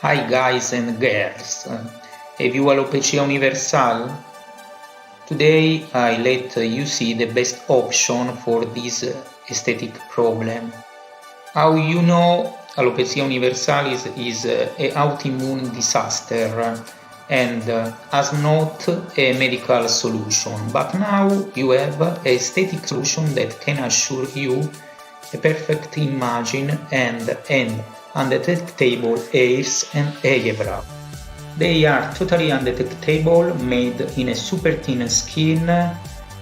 Hi guys and girls, have you alopecia universal? Today I let you see the best option for this aesthetic problem. How you know alopecia universalis is an autoimmune disaster and has not a medical solution, but now you have an aesthetic solution that can assure you a perfect image and undetectable hairs and eyebrow. They are totally undetectable, made in a super thin skin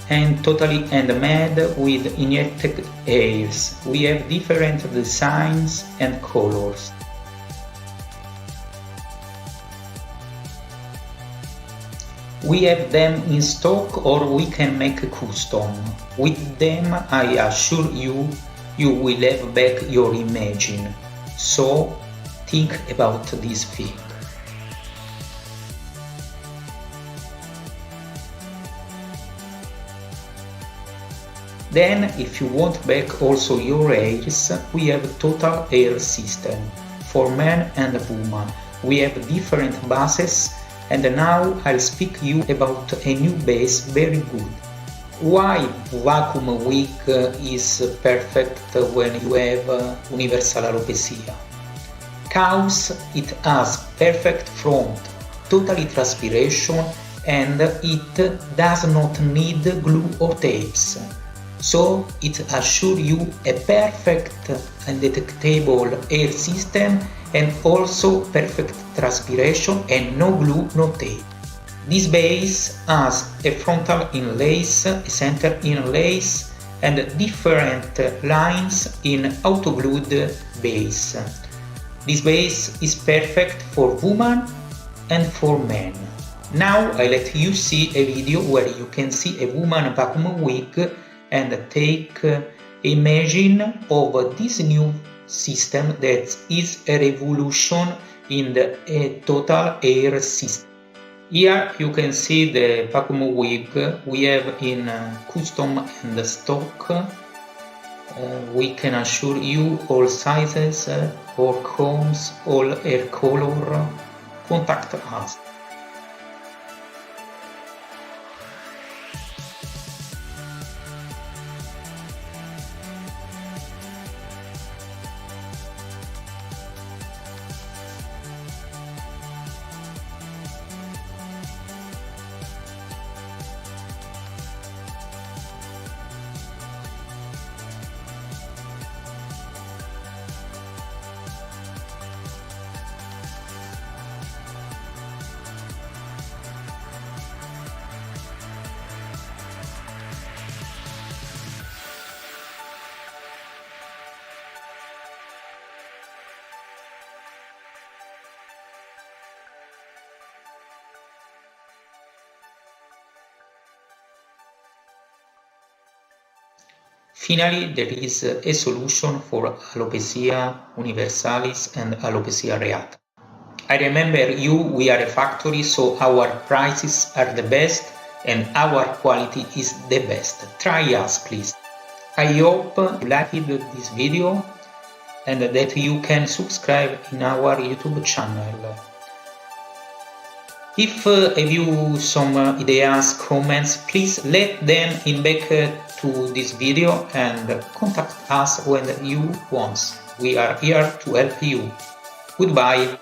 and totally handmade with injected hairs. We have different designs and colors. We have them in stock or we can make custom. With them I assure you, you will have back your image. So think about this thing. Then if you want back also your hairs, we have total hair system for men and women. We have different bases and now I'll speak you about a new base very good. Why vacuum wig is perfect when you have universal alopecia? Cause it has perfect front, totally transpiration and it does not need glue or tapes. So it assures you a perfect and detectable hair system and also perfect transpiration and no glue, no tape. This base has a frontal inlace, a center inlace and different lines in auto-glued base. This base is perfect for women and for men. Now I let you see a video where you can see a woman vacuum wig and take imagine of this new system that is a revolution in the total hair system. Here you can see the vacuum wig we have in custom and stock. We can assure you all sizes, all combs, all hair color. Contact us. Finally, there is a solution for alopecia universalis and alopecia areata. I remember you, we are a factory, so our prices are the best and our quality is the best. Try us, please. I hope you liked this video and that you can subscribe in our YouTube channel. If have you some ideas, comments, please let them in back to this video and contact us when you want. We are here to help you. Goodbye.